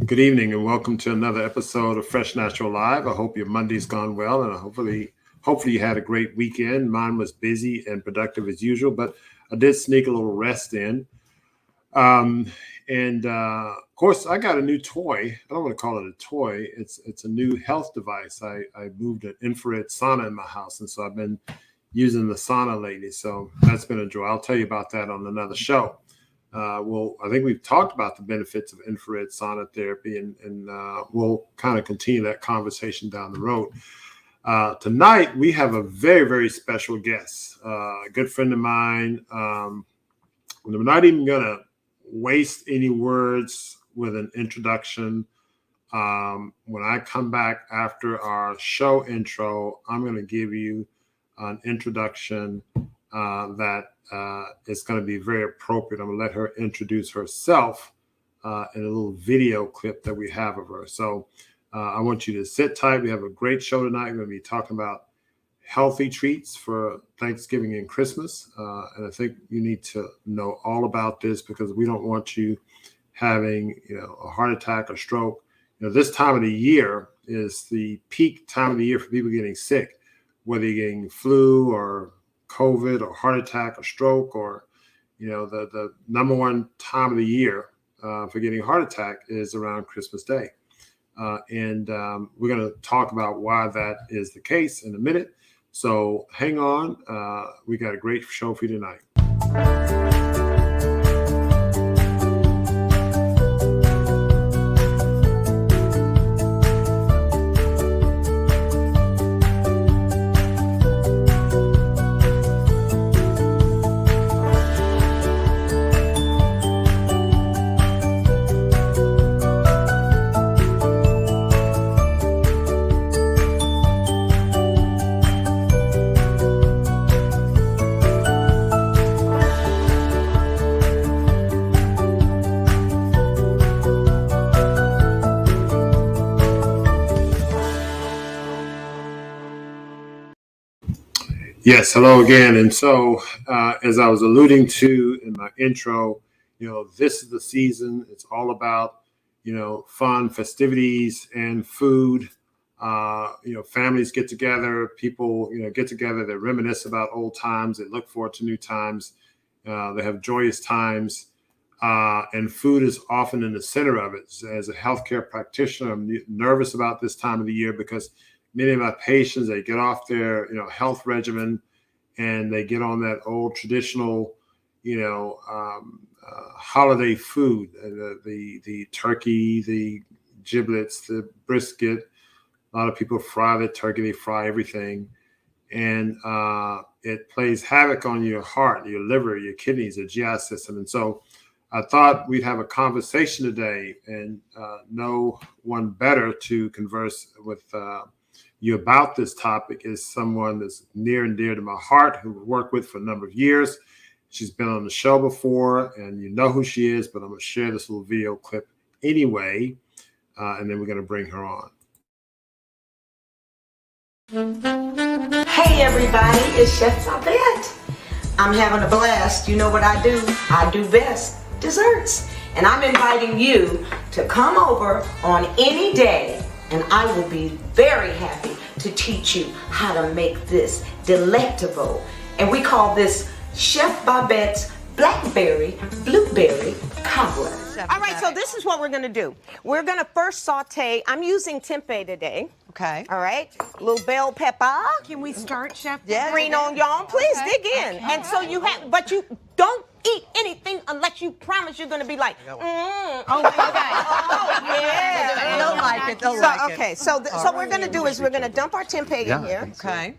Good evening and welcome to another episode of Fresh Natural Live. I hope your Monday's gone well and hopefully you had a great weekend. Mine was busy and productive as usual, but I did sneak a little rest in. Of course, I got a new toy. I don't want to call it a toy. It's a new health device. I moved an infrared sauna in my house, and so I've been using the sauna lately. So that's been a joy. I'll tell you about that on another show. I think we've talked about the benefits of infrared sauna therapy, and we'll kind of continue that conversation down the road. Tonight, we have a very, very special guest, a good friend of mine. I'm not even going to waste any words with an introduction. When I come back after our show intro, I'm going to give you an introduction that is going to be very appropriate. I'm going to let her introduce herself in a little video clip that we have of her. So I want you to sit tight. We have a great show tonight. We're going to be talking about healthy treats for Thanksgiving and Christmas. And I think you need to know all about this because we don't want you having, a heart attack or stroke. This time of the year is the peak time of the year for people getting sick, whether you're getting flu or COVID or heart attack or stroke, or the number one time of the year for getting a heart attack is around Christmas Day. And we're going to talk about why that is the case in a minute. So hang on. We got a great show for you tonight. Yes, hello again. And so, as I was alluding to in my intro, this is the season. It's all about, fun, festivities, and food. Families get together, people, get together. They reminisce about old times. They look forward to new times. They have joyous times. And food is often in the center of it. As a healthcare practitioner, I'm nervous about this time of the year because many of my patients, they get off their, health regimen and they get on that old traditional, holiday food, the turkey, the giblets, the brisket. A lot of people fry the turkey, they fry everything. And it plays havoc on your heart, your liver, your kidneys, your GI system. And so I thought we'd have a conversation today, and no one better to converse with you about this topic is someone that's near and dear to my heart, who I've worked with for a number of years. She's been on the show before, and you know who she is, but I'm going to share this little video clip anyway, and then we're going to bring her on. Hey everybody, it's Chef Babette. I'm having a blast. You know what I do? I do best, desserts. And I'm inviting you to come over on any day, and I will be very happy to teach you how to make this delectable. And we call this Chef Babette's Blackberry Blueberry Cobbler. All right, so this is what we're gonna do. We're gonna first saute. I'm using tempeh today. Okay. All right, a little bell pepper. Can we start, Chef? Yeah. Green onion, please dig in. Okay. And so you have, but you don't eat anything unless you promise you're gonna be like, Oh, okay. yeah. They'll like it. They'll So, like it. okay, so what we're gonna do is we're gonna dump our tempeh in here. Okay.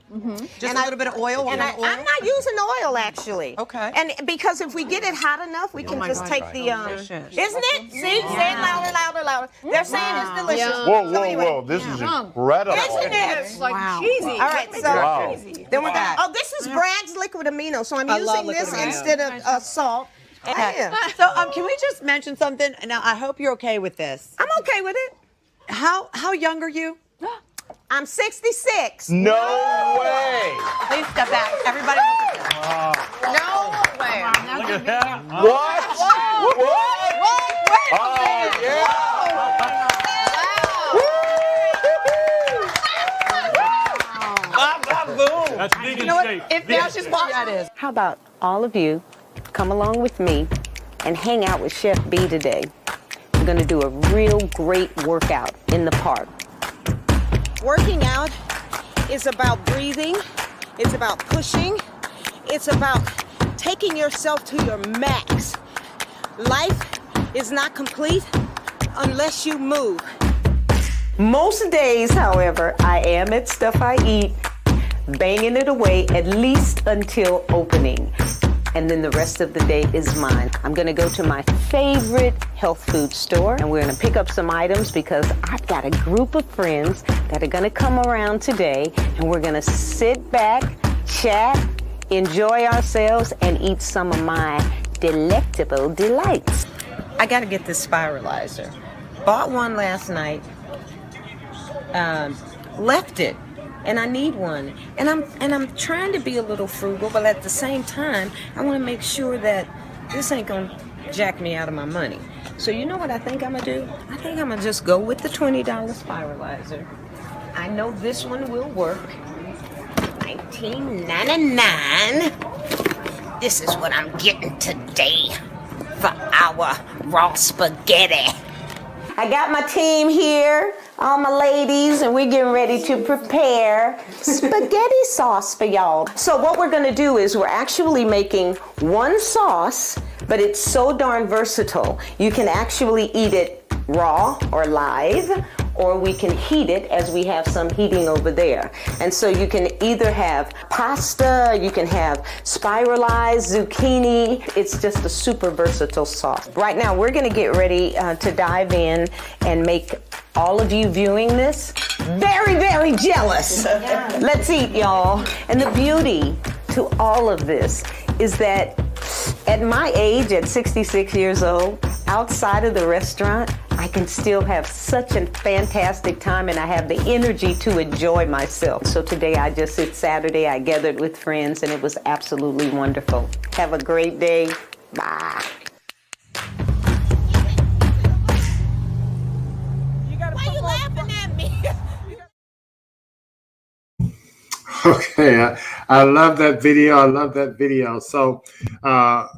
Just And a little bit of oil. And I'm not using oil actually. Okay. And because if we get it hot enough, we can just take the Delicious. Isn't it? See, say it louder, louder, louder. They're saying it's delicious. Whoa, So whoa, anyway, whoa. This is incredible. Isn't it? It's like Wow. cheesy. All right, so Wow. then we're gonna. Oh, this is Bragg's liquid amino, so I'm I love using this liquid amino. instead of salt. Yeah. So can we just mention something? Now I hope you're okay with this. I'm okay with it. How young are you? I'm 66. No way. Please step back. Everybody. No way. What? What? Oh, yeah. That's vegan You know what? shake. If that's just what that is. How about all of you come along with me and hang out with Chef B today? We're going to do a real great workout in the park. Working out is about breathing, it's about pushing, it's about taking yourself to your max. Life is not complete unless you move. Most days, however, I am at Stuff I Eat, banging it away at least until opening. And then the rest of the day is mine. I'm gonna go to my favorite health food store and we're gonna pick up some items because I've got a group of friends that are gonna come around today and we're gonna sit back, chat, enjoy ourselves, and eat some of my delectable delights. I gotta get this spiralizer. Bought one last night, left it. And I need one. And I'm trying to be a little frugal, but at the same time, I want to make sure that this ain't gonna jack me out of my money. So you know what I think I'm gonna do? I think I'm gonna just go with the $20 spiralizer. I know this one will work. $19.99. This is what I'm getting today for our raw spaghetti. I got my team here, all my ladies, and we're getting ready to prepare spaghetti sauce for y'all. So what we're gonna do is we're actually making one sauce, but it's so darn versatile. You can actually eat it raw or live, or we can heat it as we have some heating over there. And so you can either have pasta, you can have spiralized zucchini. It's just a super versatile sauce. Right now, we're gonna get ready to dive in and make all of you viewing this very, very jealous. Let's eat, y'all. And the beauty to all of this is that at my age, at 66 years old, outside of the restaurant, I can still have such a fantastic time and I have the energy to enjoy myself. So today it's Saturday, I gathered with friends and it was absolutely wonderful. Have a great day. Bye. Why you laughing at me? Okay, I love that video. I love that video. So, of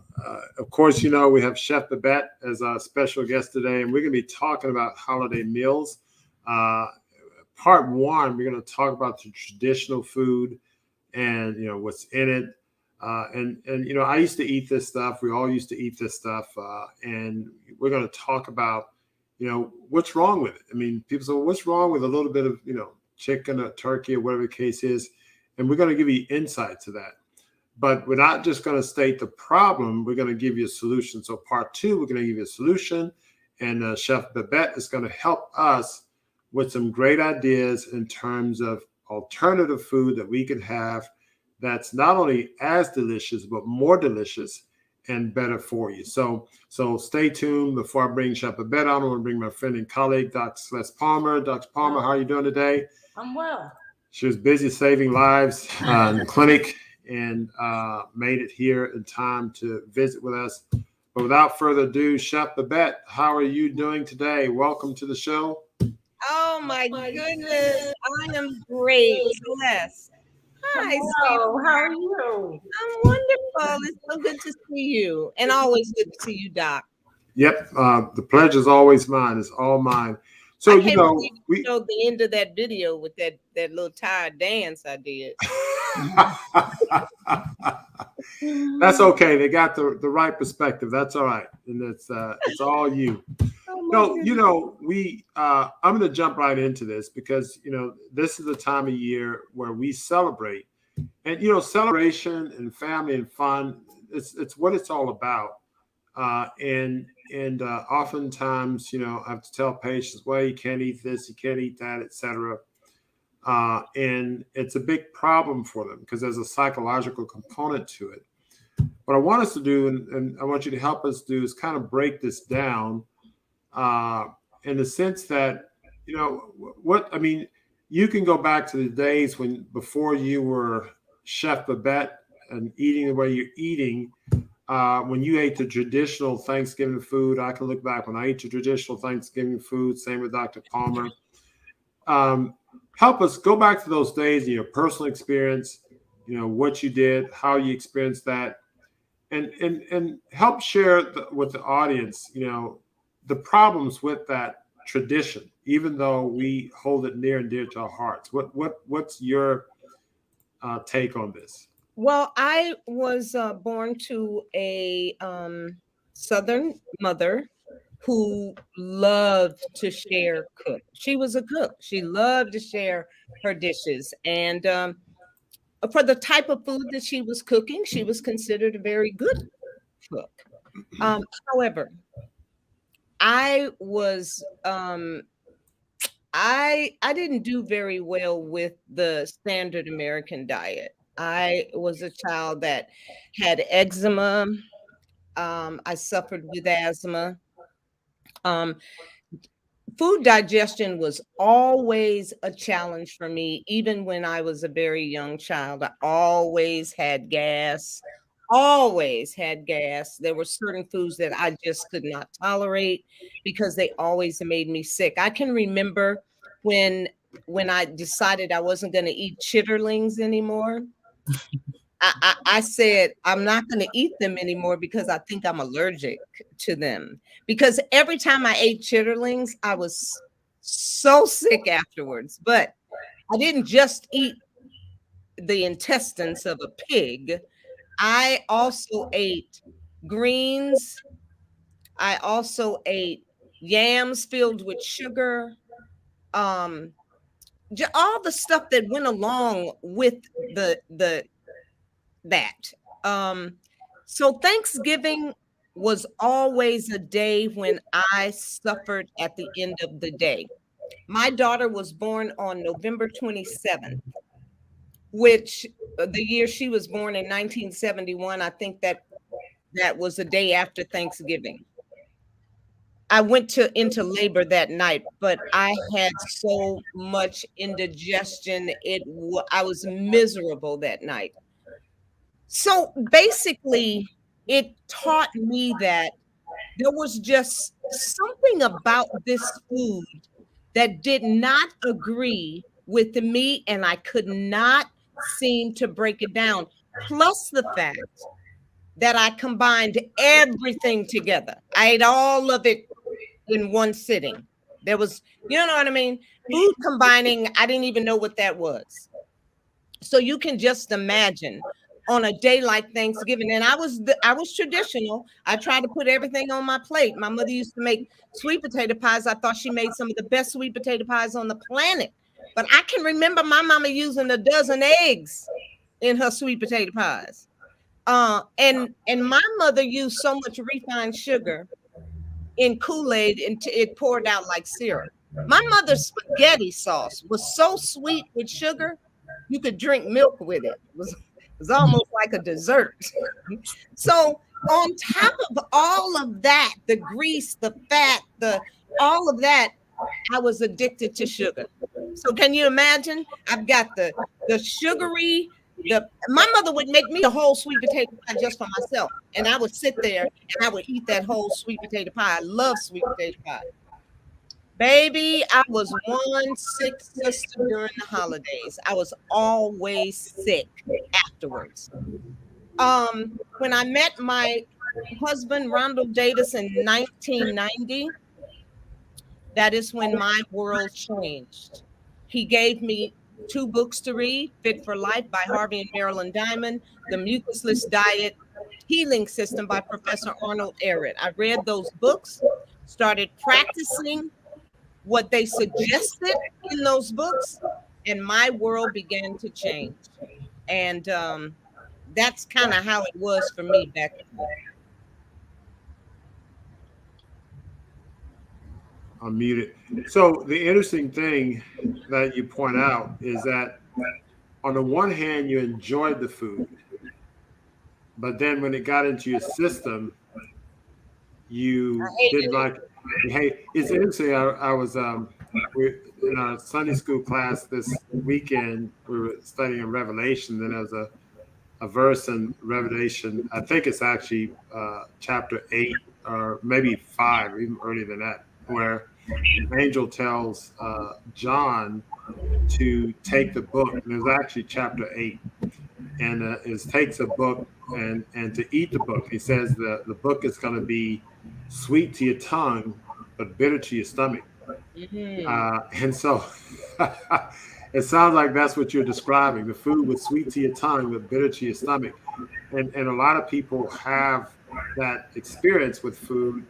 course, you know, we have Chef Babette as our special guest today, and we're going to be talking about holiday meals. Part one, we're going to talk about the traditional food and, you know, what's in it. And you know, I used to eat this stuff. We all used to eat this stuff. And we're going to talk about, you know, what's wrong with it. I mean, people say, well, what's wrong with a little bit of, you know, chicken or turkey or whatever the case is. And we're going to give you insight to that. But we're not just going to state the problem. We're going to give you a solution. So part two, we're going to give you a solution. And Chef Babette is going to help us with some great ideas in terms of alternative food that we can have that's not only as delicious, but more delicious and better for you. So stay tuned. Before I bring Chef Babette on, I want to bring my friend and colleague, Dr. Celeste Palmer. Dr. Palmer, how are you doing today? I'm well. She was busy saving lives in the clinic and made it here in time to visit with us. But without further ado, Chef Babette, how are you doing today? Welcome to the show. Oh my goodness, I am great. Celeste. Hi, Hello, how are you? I'm wonderful. It's so good to see you, and always good to see you, Doc. Yep, the pleasure is always mine. It's all mine. So, I you know, we showed the end of that video with that little tired dance I did. That's okay. They got the right perspective. That's all right. And it's all you. No, you know, I'm going to jump right into this because, you know, this is the time of year where we celebrate. And, you know, celebration and family and fun, it's what it's all about. And oftentimes, you know, I have to tell patients, well, you can't eat this, you can't eat that, etc. And it's a big problem for them because there's a psychological component to it. What I want us to do, and I want you to help us do, is kind of break this down in the sense that, you know, you can go back to the days before you were Chef Babette and eating the way you're eating. When you ate the traditional Thanksgiving food, I can look back when I ate the traditional Thanksgiving food, same with Dr. Palmer. Help us go back to those days in your personal experience what you did, how you experienced that, and help share with the audience, the problems with that tradition, even though we hold it near and dear to our hearts. What's your take on this? Well, I was born to a Southern mother who loved to cook. She was a cook. She loved to share her dishes. And for the type of food that she was cooking, she was considered a very good cook. However, I was I didn't do very well with the standard American diet. I was a child that had eczema. I suffered with asthma. Um, Food digestion was always a challenge for me, even when I was a very young child. I always had gas, always had gas. There were certain foods that I just could not tolerate because they always made me sick. I can remember when I decided I wasn't going to eat chitterlings anymore. I said, I'm not going to eat them anymore because I think I'm allergic to them. Because every time I ate chitterlings, I was so sick afterwards. But I didn't just eat the intestines of a pig. I also ate greens. I also ate yams filled with sugar. All the stuff that went along with that. So Thanksgiving was always a day when I suffered at the end of the day. My daughter was born on November 27th, which the year she was born in 1971, I think that was the day after Thanksgiving. I went into labor that night, but I had so much indigestion. I was miserable that night. So basically, it taught me that there was just something about this food that did not agree with me, and I could not seem to break it down. Plus the fact that I combined everything together. I ate all of it in one sitting. There was, you know what I mean? Food combining, I didn't even know what that was. So you can just imagine on a day like Thanksgiving, and I was traditional. I tried to put everything on my plate. My mother used to make sweet potato pies. I thought she made some of the best sweet potato pies on the planet. But I can remember my mama using a dozen eggs in her sweet potato pies. And my mother used so much refined sugar in Kool-Aid and it poured out like syrup. My mother's spaghetti sauce was so sweet with sugar, you could drink milk with it. It was almost like a dessert. So on top of all of that, the grease, the fat, all of that, I was addicted to sugar. So can you imagine? I've got the sugary, my mother would make me a whole sweet potato pie just for myself. And I would sit there and I would eat that whole sweet potato pie. I love sweet potato pie. Baby, I was one sick sister during the holidays. I was always sick afterwards. When I met my husband, Ronald Davis, in 1990, that is when my world changed. He gave me 2 books to read, Fit for Life by Harvey and Marilyn Diamond, The Mucusless Diet Healing System by Professor Arnold Ehret. I read those books, started practicing what they suggested in those books, and my world began to change. And that's kind of how it was for me back then. I'm muted. So the interesting thing that you point out is that on the one hand, you enjoyed the food, but then when it got into your system, you didn't like it. Hey, it's interesting. I was in our Sunday school class this weekend. We were studying Revelation. Then there was a verse in Revelation. I think it's actually chapter 8 or maybe 5, or even earlier than that, where the angel tells John to take the book. And it was actually chapter 8. is takes a book and to eat the book. He says the book is going to be sweet to your tongue, but bitter to your stomach. And so it sounds like that's what you're describing. The food was sweet to your tongue, but bitter to your stomach. And a lot of people have that experience with food.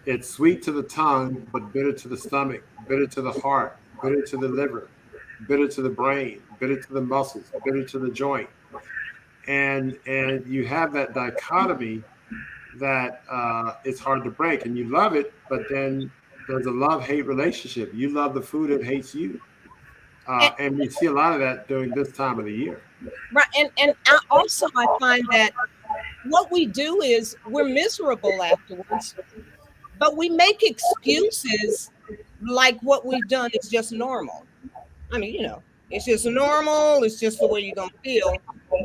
It's sweet to the tongue, but bitter to the stomach, bitter to the heart, bitter to the liver, bitter to the brain, bitter to the muscles, bitter to the joint. And you have that dichotomy that it's hard to break. And you love it, but then there's a love-hate relationship. You love the food, it hates you. And we see a lot of that during this time of the year. Right. And also I find that what we do is we're miserable afterwards, but we make excuses like what we've done is just normal. I mean, it's just normal. It's just the way you're going to feel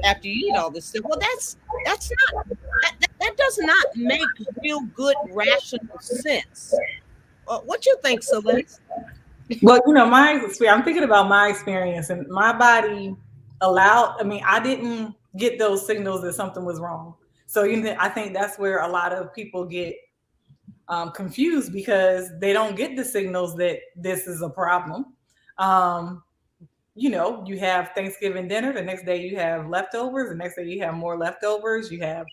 after you eat all this stuff. Well, that does not make real good, rational sense. What you think, Celeste? Well, I'm thinking about my experience, and my body I didn't get those signals that something was wrong. So I think that's where a lot of people get confused, because they don't get the signals that this is a problem. You have Thanksgiving dinner, the next day you have leftovers, the next day you have more leftovers, you have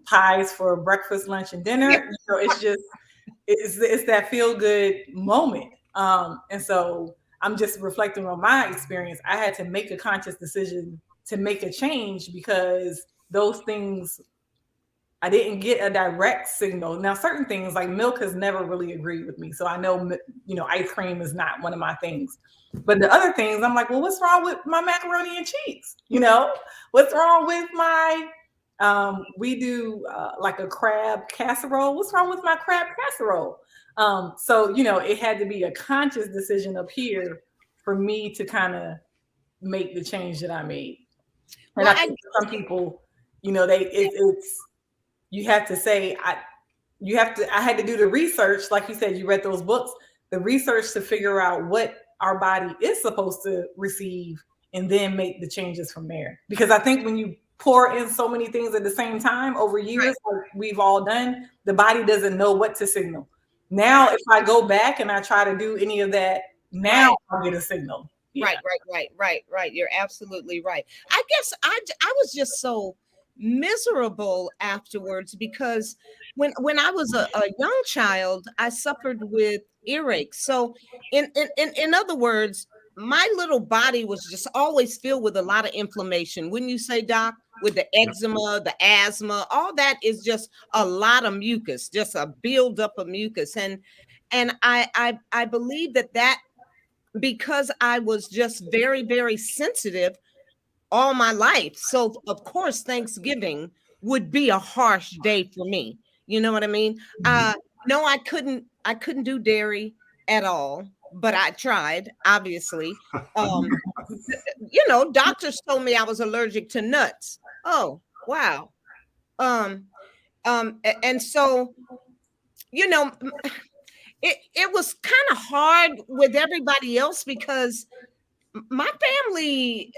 pies for breakfast, lunch, and dinner. It's that feel good moment. And so I'm just reflecting on my experience. I had to make a conscious decision to make a change, because those things, I didn't get a direct signal. Now, certain things like milk has never really agreed with me. So I know, ice cream is not one of my things. But the other things, I'm like, well, what's wrong with my macaroni and cheese? What's wrong with my, we do like a crab casserole. What's wrong with my crab casserole? So, it had to be a conscious decision up here for me to kind of make the change that I made. And I think some people, you have to say, I had to do the research. Like you said, you read those books, the research to figure out what our body is supposed to receive, and then make the changes from there. Because I think when you pour in so many things at the same time over years, like we've all done, the body doesn't know what to signal. Now, if I go back and I try to do any of that now, I'll get a signal. Yeah. Right. You're absolutely right. I guess I was just so miserable afterwards, because when I was a young child, I suffered with earache. So in other words, my little body was just always filled with a lot of inflammation. Wouldn't you say, Doc? With the eczema, the asthma, all that is just a lot of mucus, just a buildup of mucus. And I believe that because I was just very, very sensitive all my life. So of course, Thanksgiving would be a harsh day for me. You know what I mean? No, I couldn't do dairy at all, but I tried, obviously. Doctors told me I was allergic to nuts. Oh, wow. And so, it was kind of hard with everybody else, because my family,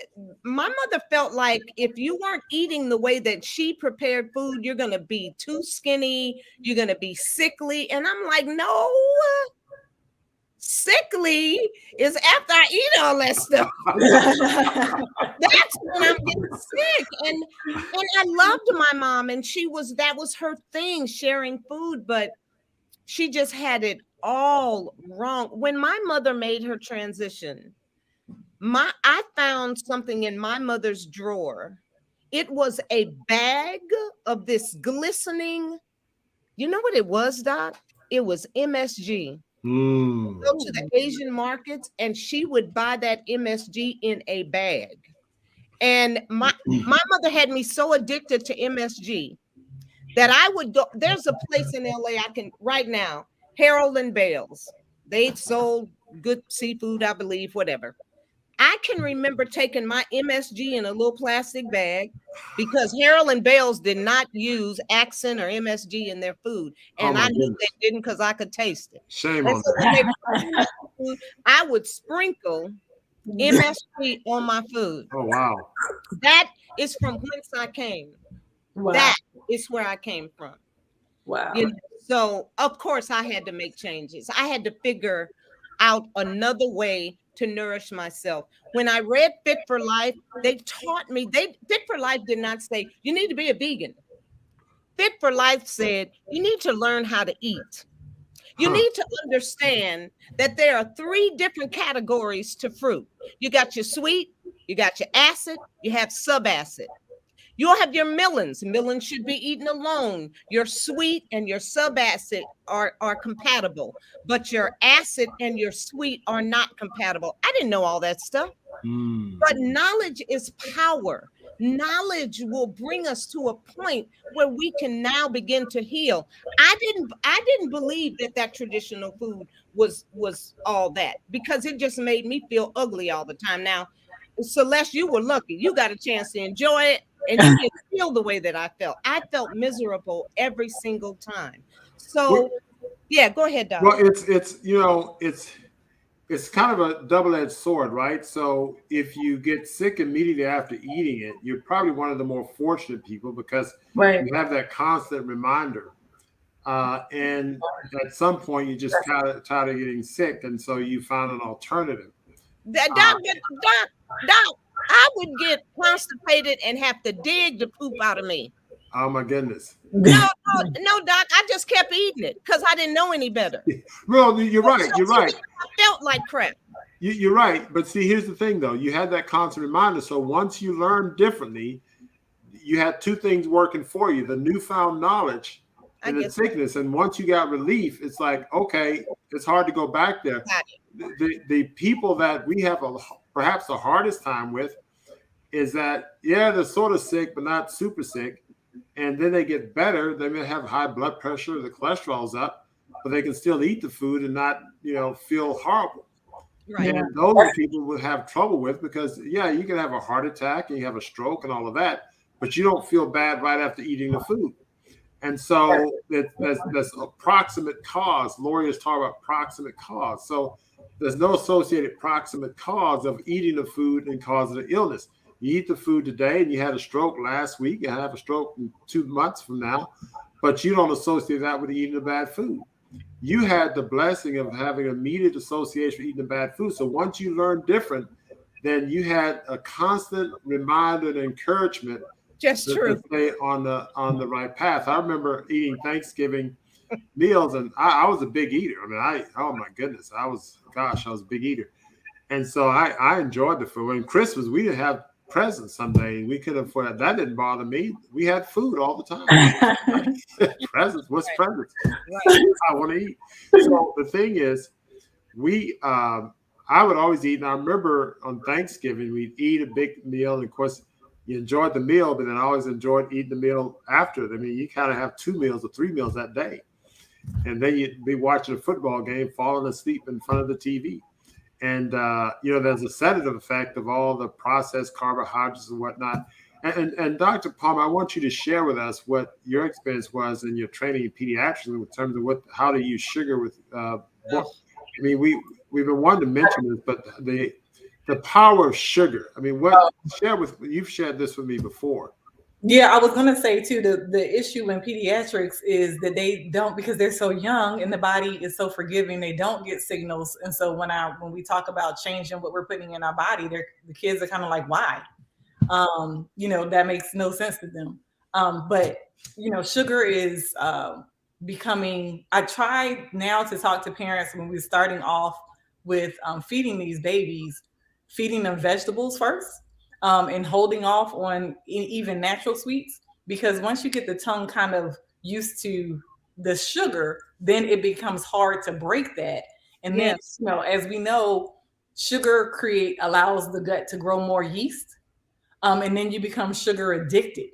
my mother felt like if you weren't eating the way that she prepared food, you're going to be too skinny, you're going to be sickly. And I'm like, no, sickly is after I eat all that stuff. That's when I'm getting sick. And I loved my mom, and that was her thing, sharing food, but she just had it all wrong. When my mother made her transition, I found something in my mother's drawer. It was a bag of this glistening, you know what it was, Doc? It was MSG. Go to the Asian markets, and she would buy that MSG in a bag. And my mother had me so addicted to MSG that I would go. There's a place in LA I can right now, Harold and Bales. They sold good seafood, I believe, whatever. I can remember taking my MSG in a little plastic bag, because Harold and Bales did not use Accent or MSG in their food. And I knew they didn't, because I could taste it. Shame on them. I would sprinkle MSG on my food. Oh wow. That is from whence I came. Wow. That is where I came from. Wow. You know, so of course I had to make changes. I had to figure out another way to nourish myself. When I read Fit for Life, they taught me, Fit for Life did not say you need to be a vegan. Fit for Life said you need to learn how to eat. You need to understand that there are 3 different categories to fruit. You got your sweet, you got your acid, you have subacid. You'll have your melons. Melons should be eaten alone. Your sweet and your subacid are compatible, but your acid and your sweet are not compatible. I didn't know all that stuff. But knowledge is power. Knowledge will bring us to a point where we can now begin to heal. I didn't believe that traditional food was all that, because it just made me feel ugly all the time. Now, Celeste, you were lucky. You got a chance to enjoy it, and you didn't feel the way that I felt. I felt miserable every single time. So, yeah, go ahead, Doc. Well, it's kind of a double-edged sword, right? So if you get sick immediately after eating it, you're probably one of the more fortunate people, because you have that constant reminder. And at some point, you just tired of getting sick, and so you found an alternative. Doc, I would get constipated and have to dig the poop out of me. Oh my goodness. No, Doc, I just kept eating it because I didn't know any better. Well, you're right. You're right. I felt like crap. You're right. But see, here's the thing, though. You had that constant reminder. So once you learned differently, you had 2 things working for you: the newfound knowledge and the sickness. And once you got relief, it's like, okay, it's hard to go back there. The people that we have perhaps the hardest time with is that, they're sort of sick, but not super sick. And then they get better. They may have high blood pressure, the cholesterol's up, but they can still eat the food and not, feel horrible. Right. And those are people will have trouble with, because you can have a heart attack and you have a stroke and all of that, but you don't feel bad right after eating the food. And so that's a proximate cause. Lori is talking about proximate cause. So there's no associated proximate cause of eating the food and causing the illness. You eat the food today and you had a stroke last week, and have a stroke in 2 months from now, but you don't associate that with eating the bad food. You had the blessing of having immediate association with eating the bad food. So once you learned different, then you had a constant reminder and encouragement to stay on the right path. I remember eating Thanksgiving meals, and I was a big eater. I mean, oh my goodness, I was a big eater. And so I enjoyed the food. When Christmas, we didn't have presents someday. We could have, that didn't bother me. We had food all the time. Presents, what's presents? I want to eat. So the thing is, I would always eat. And I remember on Thanksgiving, we'd eat a big meal. And of course, you enjoyed the meal, but then I always enjoyed eating the meal after. I mean, you kind of have 2 meals or 3 meals that day. And then you'd be watching a football game, falling asleep in front of the TV. And, there's a sedative effect of all the processed carbohydrates and whatnot. And Dr. Palmer, I want you to share with us what your experience was in your training in pediatrics in terms of how to use sugar with, I mean, we've been wanting to mention this, but the power of sugar. I mean, you've shared this with me before. Yeah, I was going to say too, the issue in pediatrics is that they don't, because they're so young and the body is so forgiving, they don't get signals. And so when we talk about changing what we're putting in our body, the kids are kind of like, why? That makes no sense to them. But sugar is becoming, I try now to talk to parents when we're starting off with feeding these babies, feeding them vegetables first. And holding off on even natural sweets, because once you get the tongue kind of used to the sugar, then it becomes hard to break that. And then, as we know, sugar allows the gut to grow more yeast, and then you become sugar addicted.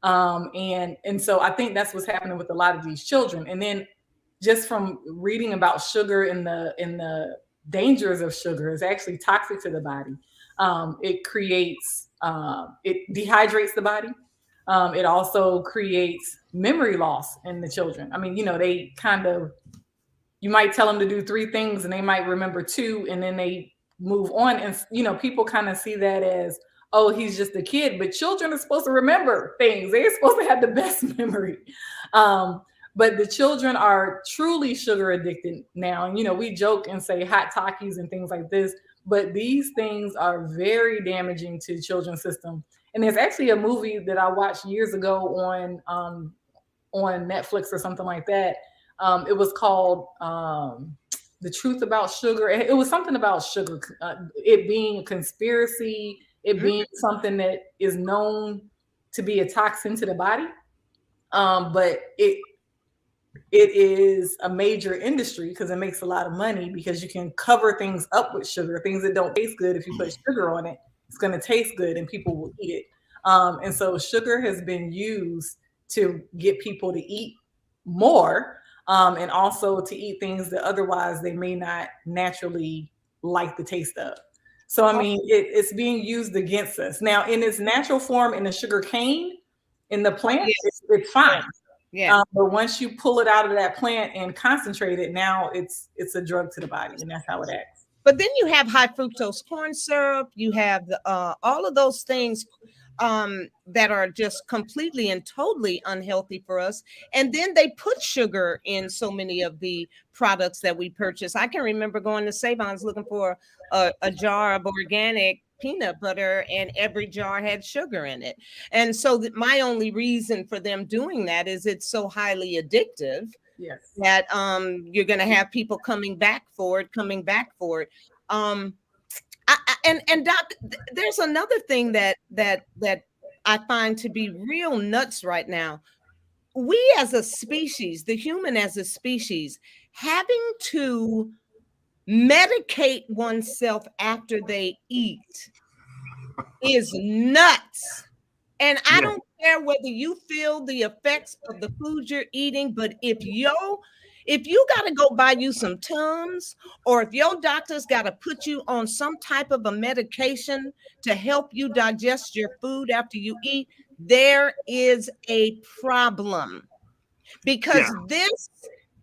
And so I think that's what's happening with a lot of these children. And then just from reading about sugar and the dangers of sugar, is actually toxic to the body. It creates, it dehydrates the body. It also creates memory loss in the children. I mean, they you might tell them to do 3 things and they might remember 2, and then they move on. And, you know, people kind of see that as, oh, he's just a kid, but children are supposed to remember things. They're supposed to have the best memory. But the children are truly sugar addicted now. And, you know, we joke and say hot Takis and things like this, but these things are very damaging to the children's system. And there's actually a movie that I watched years ago on Netflix or something like that. It was called The Truth About Sugar. It was something about sugar, it being a conspiracy, it being something that is known to be a toxin to the body. But it is a major industry because it makes a lot of money, because you can cover things up with sugar, things that don't taste good. If you put sugar on it, it's going to taste good and people will eat it. And so sugar has been used to get people to eat more, and also to eat things that otherwise they may not naturally like the taste of. So, I mean, it's being used against us. Now, in its natural form, in the sugar cane, in the plant, it's fine. Yeah. But once you pull it out of that plant and concentrate it, now it's a drug to the body, and that's how it acts. But then you have high fructose corn syrup. You have all of those things that are just completely and totally unhealthy for us. And then they put sugar in so many of the products that we purchase. I can remember going to Savon's looking for a jar of organic peanut butter, and every jar had sugar in it. And so my only reason for them doing that is it's so highly addictive. Yes. That you're going to have people coming back for it. And Doc, there's another thing that I find to be real nuts right now. We as a species, the human as a species, having to medicate oneself after they eat is nuts. And I don't care whether you feel the effects of the food you're eating, but if you got to go buy you some Tums, or if your doctor's got to put you on some type of a medication to help you digest your food after you eat, there is a problem. Because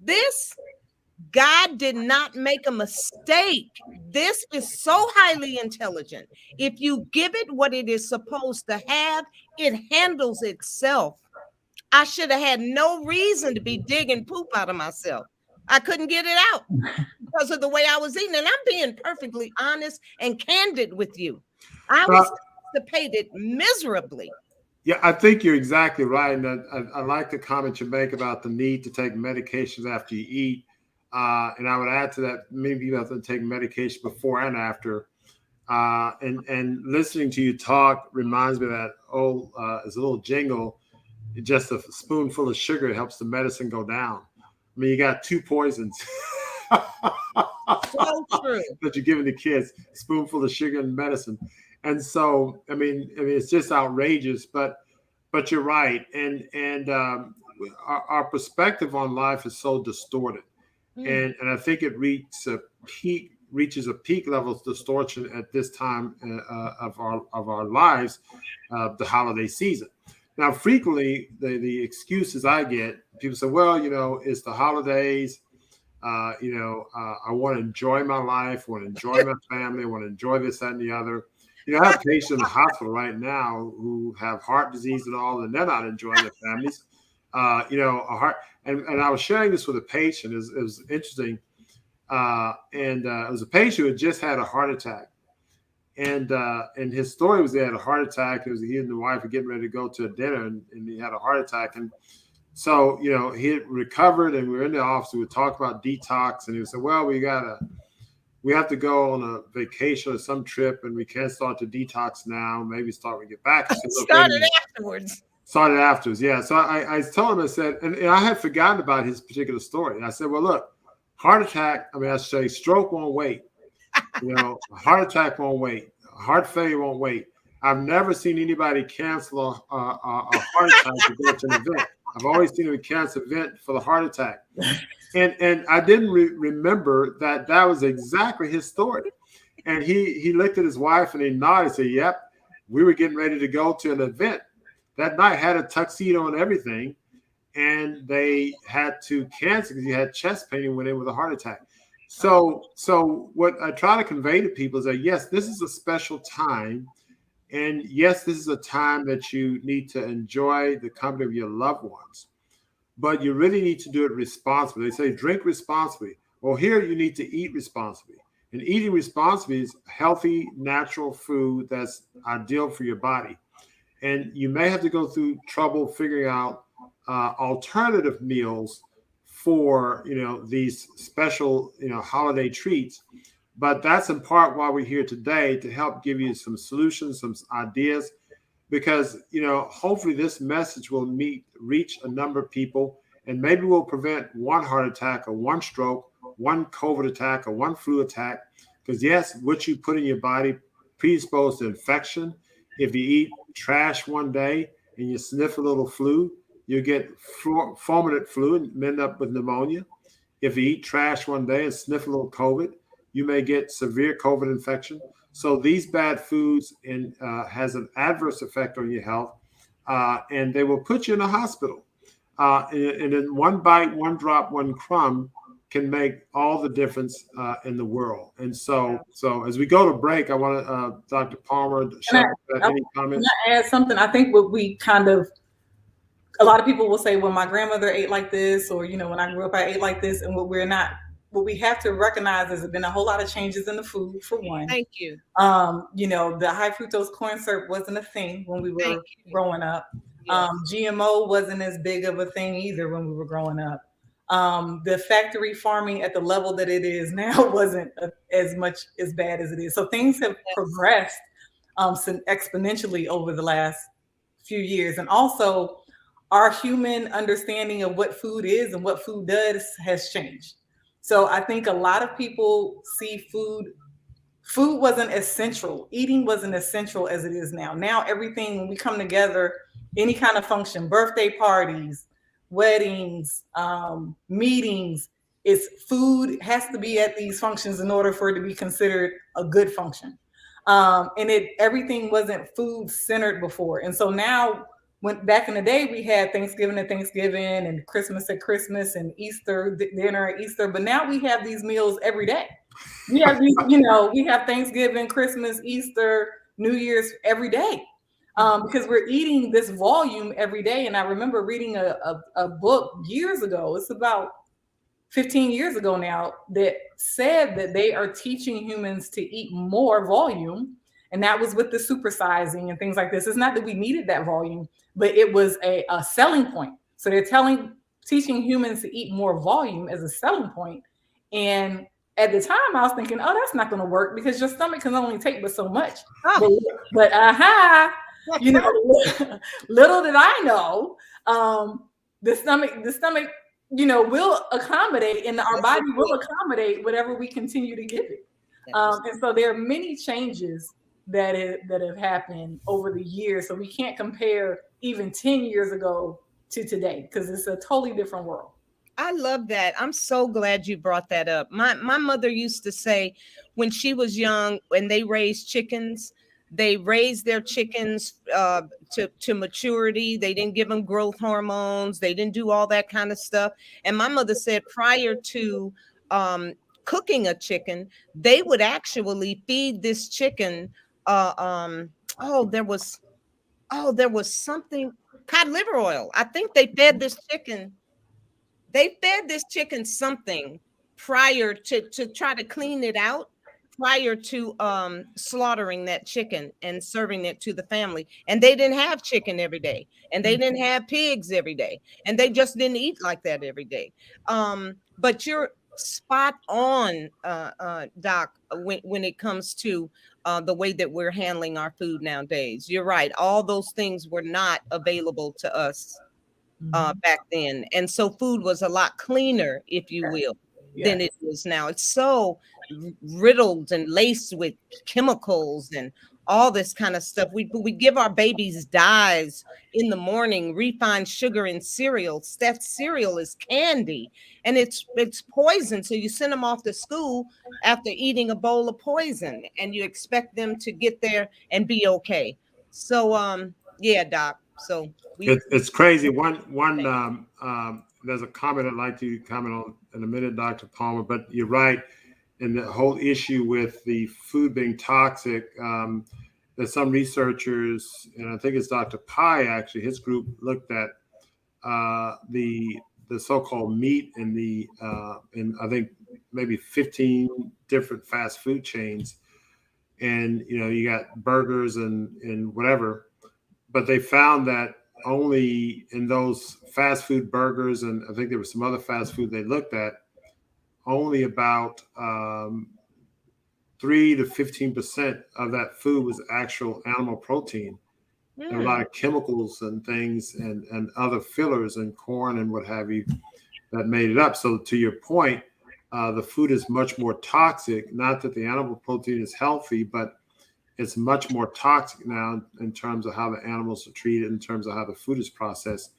this God did not make a mistake. This is so highly intelligent. If you give it what it is supposed to have, it handles itself. I should have had no reason to be digging poop out of myself. I couldn't get it out because of the way I was eating. And I'm being perfectly honest and candid with you. I was constipated miserably. Yeah, I think you're exactly right. And I like the comment you make about the need to take medications after you eat. And I would add to that, maybe you have to take medication before and after. And listening to you talk reminds me of that it's a little jingle. Just a spoonful of sugar helps the medicine go down. I mean, you got two poisons. So true. That you're giving the kids, a spoonful of sugar and medicine. And so, I mean, it's just outrageous, but you're right. And our perspective on life is so distorted. And I think it reaches a peak level of distortion at this time of our lives, the holiday season. Now, frequently the excuses I get, people say, well, you know, it's the holidays. I want to enjoy my life, want to enjoy my family, want to enjoy this, that, and the other. You know, I have patients in the hospital right now who have heart disease and all, and they're not enjoying their families. A heart. And I was sharing this with a patient. It was interesting. It was a patient who had just had a heart attack. And his story was they had a heart attack. It was he and the wife were getting ready to go to a dinner, and he had a heart attack. And so, you know, he had recovered, and we were in the office. We would talk about detox, and he would say, well, we have to go on a vacation or some trip, and we can't start the detox now. Maybe start when we get back. Started afterwards, yeah. So I told him, I said, and I had forgotten about his particular story. And I said, well, look, heart attack, I should say stroke won't wait. You know, heart attack won't wait. Heart failure won't wait. I've never seen anybody cancel a heart attack to go to an event. I've always seen them cancel an event for the heart attack. And I didn't remember that was exactly his story. And he looked at his wife and he nodded and said, yep, we were getting ready to go to an event. That night had a tuxedo and everything. And they had to cancel because he had chest pain and went in with a heart attack. So what I try to convey to people is that yes, this is a special time, and yes, this is a time that you need to enjoy the company of your loved ones, but you really need to do it responsibly. They say drink responsibly. Well, here you need to eat responsibly. And eating responsibly is healthy, natural food that's ideal for your body. And you may have to go through trouble figuring out alternative meals for these special holiday treats. But that's in part why we're here today, to help give you some solutions, some ideas, because hopefully this message will reach a number of people, and maybe we'll prevent one heart attack or one stroke, one COVID attack or one flu attack. Because yes, what you put in your body predisposed to infection. If you eat trash one day and you sniff a little flu, you get fulminant flu and end up with pneumonia. If you eat trash one day and sniff a little COVID, you may get severe COVID infection. So these bad foods has an adverse effect on your health, and they will put you in a hospital. And in one bite, one drop, one crumb can make all the difference in the world. And so as we go to break, I want to, Dr. Palmer, any comments? Can I add something? I think what we a lot of people will say, well, my grandmother ate like this, or, when I grew up, I ate like this. And what we have to recognize is there's been a whole lot of changes in the food, for one. Thank you. The high fructose corn syrup wasn't a thing when we were growing up. Yes. GMO wasn't as big of a thing either when we were growing up. The factory farming at the level that it is now wasn't as bad as it is. So things have progressed exponentially over the last few years. And also our human understanding of what food is and what food does has changed. So I think a lot of people see food wasn't essential. Eating wasn't essential as it is now. Now everything, when we come together, any kind of function, birthday parties, weddings, meetings, food has to be at these functions in order for it to be considered a good function. And everything wasn't food centered before. And so now, when back in the day, we had Thanksgiving at Thanksgiving and Christmas at Christmas and Easter dinner at Easter. But now we have these meals every day. We have these, we have Thanksgiving, Christmas, Easter, New Year's every day. Because we're eating this volume every day. And I remember reading a book years ago, it's about 15 years ago now, that said that they are teaching humans to eat more volume. And that was with the supersizing and things like this. It's not that we needed that volume, but it was a selling point. So they're teaching humans to eat more volume as a selling point. And at the time, I was thinking, oh, that's not going to work because your stomach can only take but so much. Oh. But little did I know, the stomach, will accommodate, and our body will accommodate whatever we continue to give it. And so there are many changes that have happened over the years. So we can't compare even 10 years ago to today because it's a totally different world. I love that. I'm so glad you brought that up. My mother used to say when she was young, when they raised chickens, they raised their chickens to maturity. They didn't give them growth hormones. They didn't do all that kind of stuff. And my mother said prior to cooking a chicken, they would actually feed this chicken. There was something, cod liver oil. I think they fed this chicken. They fed this chicken something prior to try to clean it out, prior to slaughtering that chicken and serving it to the family. And they didn't have chicken every day, and they didn't have pigs every day, and they just didn't eat like that every day. But you're spot on, Doc, when it comes to the way that we're handling our food nowadays. You're right. All those things were not available to us back then. And so food was a lot cleaner, if you will, than it is now. It's so riddled and laced with chemicals and all this kind of stuff. We give our babies dyes in the morning, refined sugar in cereals. That cereal is candy and it's poison. So you send them off to school after eating a bowl of poison and you expect them to get there and be okay. So, Doc. So it's crazy. One there's a comment I'd like to comment on in a minute, Dr. Palmer, but you're right. and the whole issue with the food being toxic. There's some researchers, and I think it's Dr. Pai actually, his group looked at the so-called meat in I think maybe 15 different fast food chains, and you got burgers and whatever, but they found that only in those fast food burgers, and I think there was some other fast food they looked at, only about 3 to 15% of that food was actual animal protein. There were a lot of chemicals and things and other fillers and corn and what have you that made it up. So to your point, the food is much more toxic. Not that the animal protein is healthy, but it's much more toxic now in terms of how the animals are treated, in terms of how the food is processed.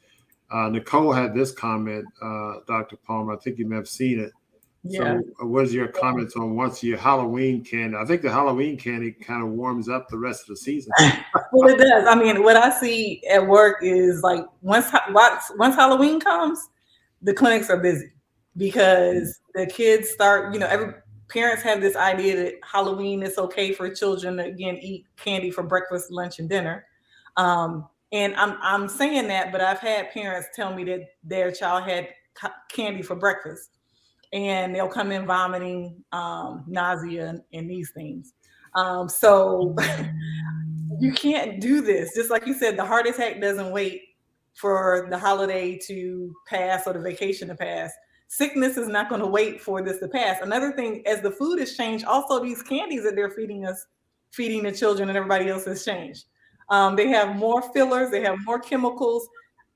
Nicole had this comment, Dr. Palmer. I think you may have seen it. Yeah. So what is your comments on once your Halloween candy? I think the Halloween candy kind of warms up the rest of the season. Well, it does. I mean, what I see at work is like once Halloween comes, the clinics are busy because the kids start, every parents have this idea that Halloween is okay for children to, again, eat candy for breakfast, lunch, and dinner. And I'm saying that, but I've had parents tell me that their child had candy for breakfast, and they'll come in vomiting, nausea, and these things. So you can't do this. Just like you said, the heart attack doesn't wait for the holiday to pass or the vacation to pass. Sickness is not going to wait for this to pass. Another thing, as the food has changed, also these candies that they're feeding the children and everybody else has changed. They have more fillers, they have more chemicals.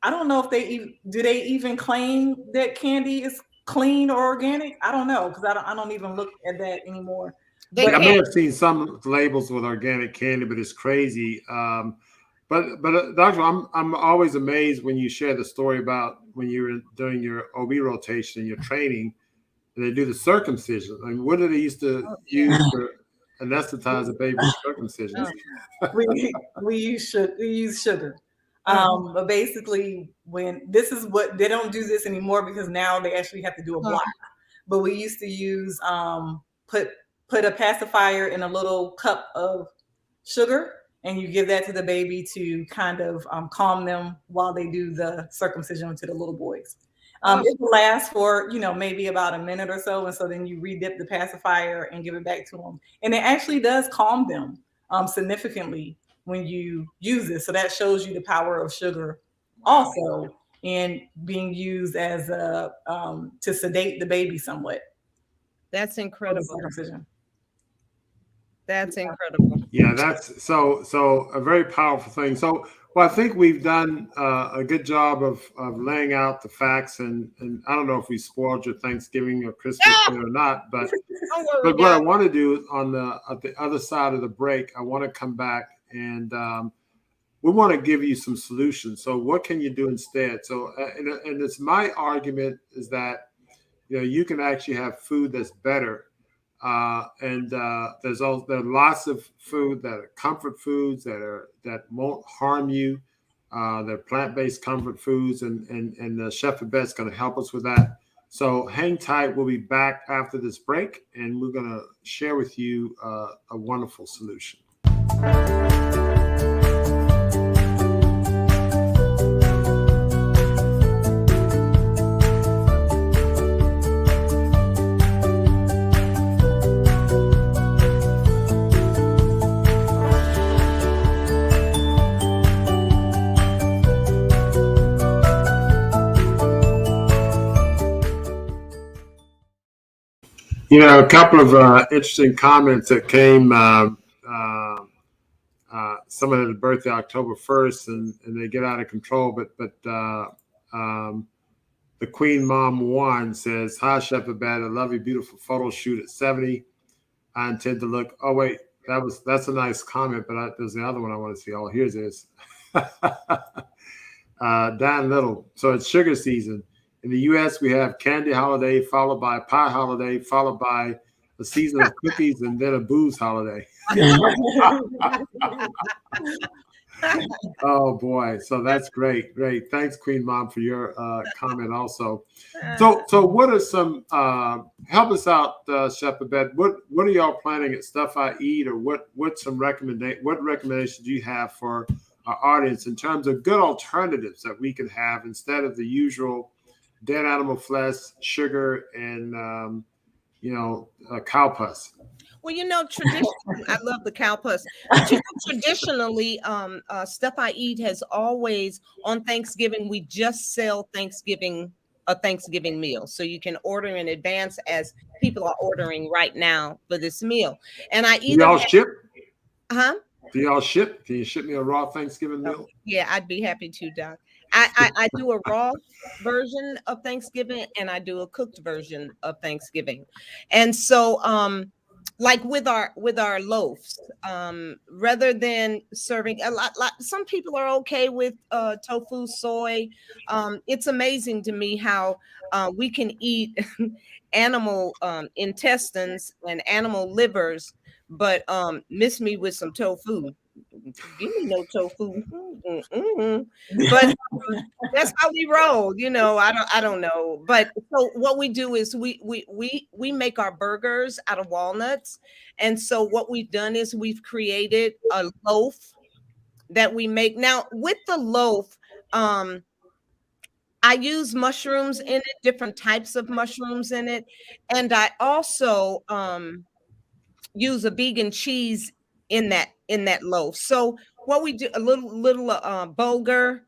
I don't know if they even claim that candy is clean or organic. I don't know, because I don't even look at that anymore. I may have seen some labels with organic candy, but it's crazy. But Doctor, I'm always amazed when you share the story about when you were doing your OB rotation and your training, and they do the circumcision. I mean, what did they used to use to anesthetize a baby's circumcision? We use sugar. But basically, when this is what they don't do this anymore because now they actually have to do a block. But we used to use put a pacifier in a little cup of sugar, and you give that to the baby to kind of calm them while they do the circumcision to the little boys. It will last for, maybe about a minute or so. And so then you redip the pacifier and give it back to them. And it actually does calm them significantly when you use it. So that shows you the power of sugar also in being used as to sedate the baby somewhat. That's incredible. That's incredible. Yeah, that's so a very powerful thing. So, well, I think we've done a good job of laying out the facts, and I don't know if we spoiled your Thanksgiving or Christmas dinner or not, but what I want to do is at the other side of the break, I want to come back and we want to give you some solutions. So, what can you do instead? So, and it's my argument is that you can actually have food that's better. And there are lots of food that are comfort foods that won't harm you. They're plant-based comfort foods, and Chef Babette's going to help us with that. So hang tight. We'll be back after this break, and we're going to share with you a wonderful solution. A couple of interesting comments that came. Someone had a birthday October 1st, and they get out of control. But the Queen Mom 1 says, "Hi, Chef Babette. I love your beautiful photo shoot at 70. I intend to look." Oh wait, that's a nice comment, but there's the other one I want to see. Oh, here's this. Dan Little. So it's sugar season. In the U.S., we have candy holiday, followed by pie holiday, followed by a season of cookies, and then a booze holiday. Oh boy, so that's great, great. Thanks, Queen Mom, for your comment also. So what are some help us out, Chef Babette? What are y'all planning at Stuff I Eat, or what recommendations do you have for our audience in terms of good alternatives that we could have instead of the usual dead animal flesh, sugar, and cow pus? Well, traditionally, I love the cow puss. But traditionally, Stuff I Eat has always, on Thanksgiving, we just sell a Thanksgiving meal. So you can order in advance, as people are ordering right now for this meal. And I either y'all ship? Huh? Do y'all ship? Can you ship me a raw Thanksgiving meal? Yeah, I'd be happy to, Doc. I do a raw version of Thanksgiving, and I do a cooked version of Thanksgiving. And so like with our loaves, rather than serving a lot, some people are okay with tofu, soy. It's amazing to me how we can eat animal intestines and animal livers, but miss me with some tofu. Give me no tofu. But that's how we roll. I don't know. But so what we do is we make our burgers out of walnuts. And so what we've done is we've created a loaf that we make. Now with the loaf, I use mushrooms in it, different types of mushrooms in it. And I also use a vegan cheese in that loaf. So what we do, a little bulgur,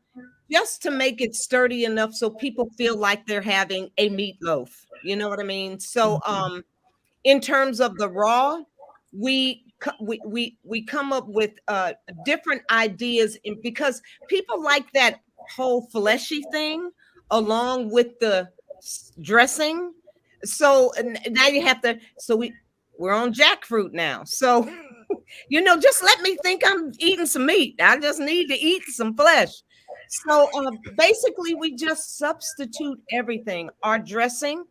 just to make it sturdy enough so people feel like they're having a meatloaf. You know what I mean? So in terms of the raw, we come up with different ideas because people like that whole fleshy thing along with the dressing. So now you have to, we're on jackfruit now. So, just let me think I'm eating some meat. I just need to eat some flesh. So basically, we just substitute everything. Our dressing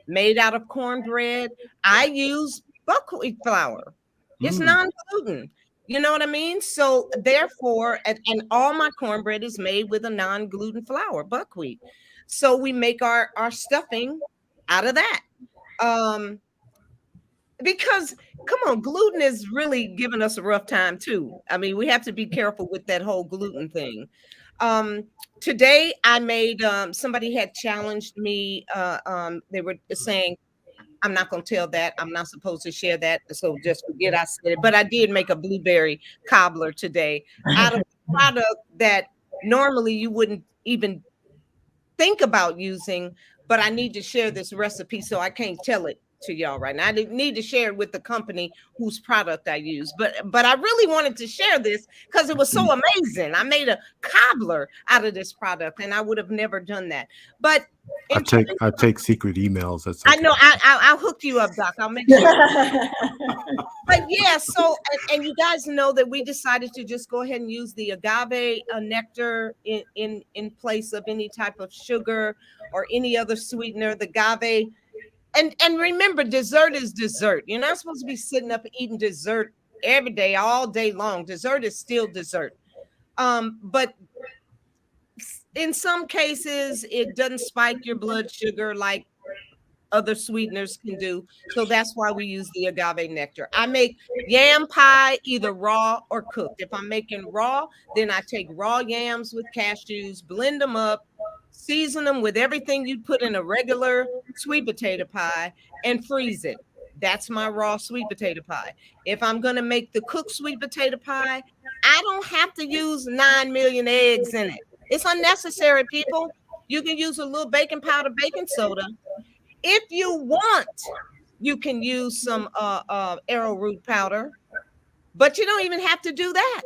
made out of cornbread. I use buckwheat flour. It's non-gluten. You know what I mean? So therefore, and all my cornbread is made with a non-gluten flour, buckwheat. So we make our stuffing out of that. Because come on, gluten is really giving us a rough time too. I mean, we have to be careful with that whole gluten thing. Today I made somebody had challenged me. They were saying, I'm not going to tell that. I'm not supposed to share that. So just forget I said it. But I did make a blueberry cobbler today out of a product that normally you wouldn't even think about using. But I need to share this recipe, so I can't tell it to y'all right now. I didn't need to share it with the company whose product I use, but I really wanted to share this because it was so amazing. I made a cobbler out of this product, and I would have never done that. But I take secret emails. That's okay. I know. I'll hook you up, Doc. I'll make sure. But yeah, so and you guys know that we decided to just go ahead and use the agave nectar in place of any type of sugar or any other sweetener. The agave. And remember, dessert is dessert. You're not supposed to be sitting up eating dessert every day, all day long. Dessert is still dessert. But in some cases, it doesn't spike your blood sugar like other sweeteners can do. So that's why we use the agave nectar. I make yam pie either raw or cooked. If I'm making raw, then I take raw yams with cashews, blend them up, season them with everything you'd put in a regular sweet potato pie, and freeze it. That's my raw sweet potato pie. If I'm going to make the cooked sweet potato pie, I don't have to use 9 million eggs in it. It's unnecessary, people. You can use a little baking powder, baking soda. If you want, you can use some arrowroot powder, but you don't even have to do that.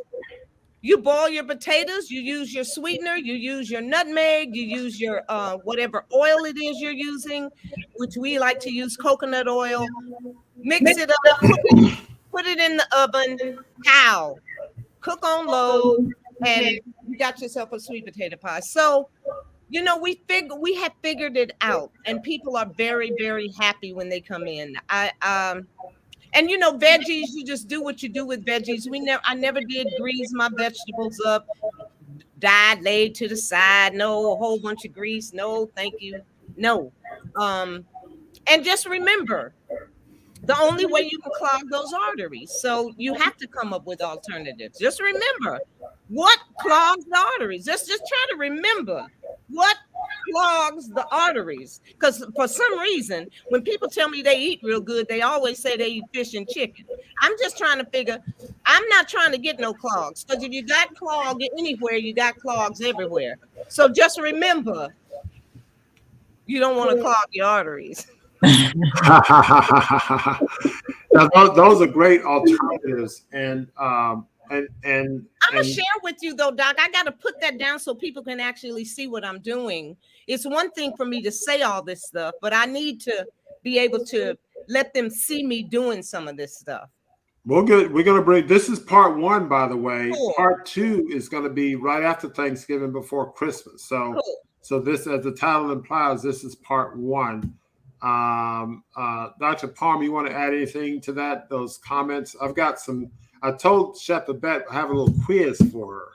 You boil your potatoes, you use your sweetener, you use your nutmeg, you use your whatever oil it is you're using, which we like to use coconut oil. Mix it up, put it in the oven, cook on low, and you got yourself a sweet potato pie. So, we have figured it out, and people are very, very happy when they come in. And you know, veggies, you just do what you do with veggies. I never did grease my vegetables up, dyed, laid to the side. No, a whole bunch of grease. No, thank you. No. And just remember, the only way you can clog those arteries. So you have to come up with alternatives. Just remember what clogs the arteries. Just try to remember what clogs the arteries. Because for some reason, when people tell me they eat real good, they always say they eat fish and chicken. I'm just trying to figure, I'm not trying to get no clogs. Because if you got clogged anywhere, you got clogs everywhere. So just remember, you don't want to clog your arteries. Now, those are great alternatives, and I'm gonna share with you though, Doc. I gotta put that down so people can actually see what I'm doing. It's one thing for me to say all this stuff, but I need to be able to let them see me doing some of this stuff. We're gonna bring, this is part 1, by the way. Cool. Part 2 is gonna be right after Thanksgiving, before Christmas. So Cool. So this, as the title implies, this is part 1. Dr. Palmer, you want to add anything to that? Those comments? I told Chef Babette I have a little quiz for her.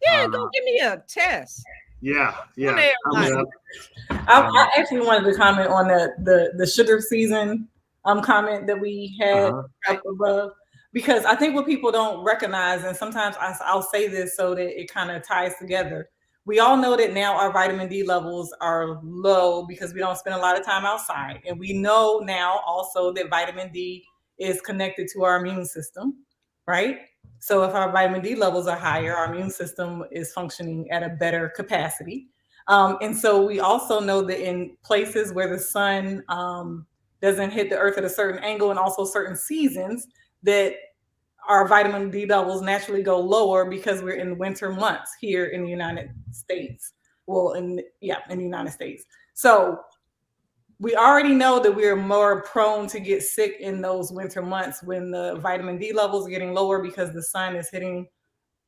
Yeah, go give me a test. Yeah. I actually wanted to comment on the sugar season comment that we had up above, because I think what people don't recognize, and sometimes I'll say this so that it kind of ties together. We all know that now our vitamin D levels are low because we don't spend a lot of time outside. And we know now also that vitamin D is connected to our immune system, right? So if our vitamin D levels are higher, our immune system is functioning at a better capacity. And so we also know that in places where the sun doesn't hit the earth at a certain angle, and also certain seasons, that our vitamin D levels naturally go lower because we're in winter months here in the United States. Well, in the United States. So we already know that we're more prone to get sick in those winter months when the vitamin D levels are getting lower because the sun is hitting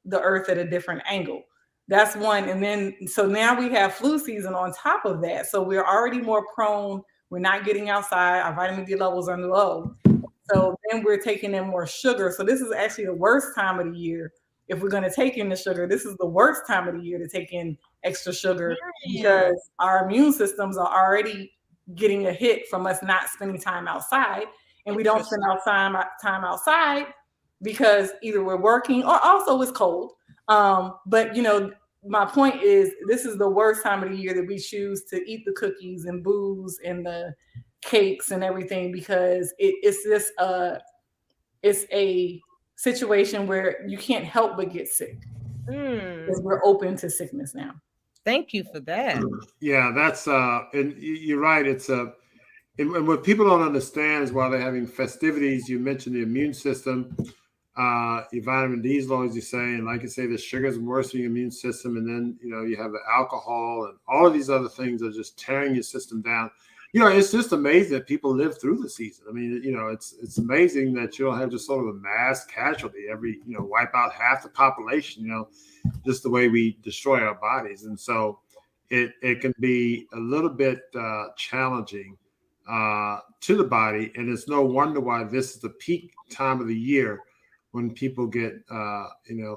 the earth at a different angle. That's one. And then, so now we have flu season on top of that. So we're already more prone. We're not getting outside. Our vitamin D levels are low. So then we're taking in more sugar. So this is actually the worst time of the year. If we're going to take in the sugar, this is the worst time of the year to take in extra sugar, because our immune systems are already getting a hit from us not spending time outside. And we don't spend our time outside because either we're working or also it's cold. But, you know, my point is, this is the worst time of the year that we choose to eat the cookies and booze and the cakes and everything, because it's a situation where you can't help but get sick, because we're open to sickness now. Thank you for that. Yeah, that's and you're right. It's and what people don't understand is while they're having festivities, you mentioned the immune system, your vitamin D is low, as you say, and like you say, the sugars worsen your immune system, and then you have the alcohol and all of these other things are just tearing your system down. It's just amazing that people live through the season. I mean, it's amazing that you don't have just sort of a mass casualty wipe out half the population, just the way we destroy our bodies. And so it can be a little bit challenging to the body. And it's no wonder why this is the peak time of the year when people get,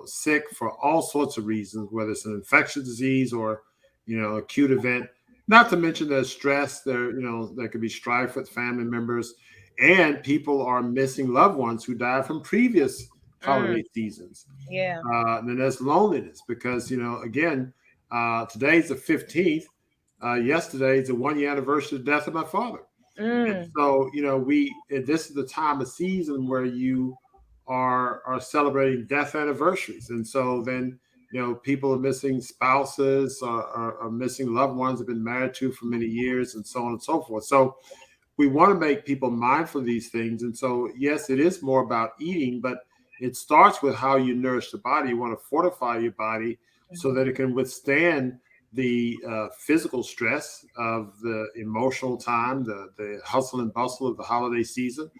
sick for all sorts of reasons, whether it's an infectious disease or, acute event. Not to mention there's stress, there could be strife with family members, and people are missing loved ones who died from previous holiday seasons. Yeah. And then there's loneliness because, again, today's the 15th. Yesterday is the 1-year anniversary of the death of my father. And so, this is the time of season where you are celebrating death anniversaries. And so then, people are missing spouses are missing loved ones they've been married to for many years, and so on and so forth. So we want to make people mindful of these things. And so, yes, it is more about eating, but it starts with how you nourish the body. You want to fortify your body so that it can withstand the physical stress of the emotional time, the hustle and bustle of the holiday season.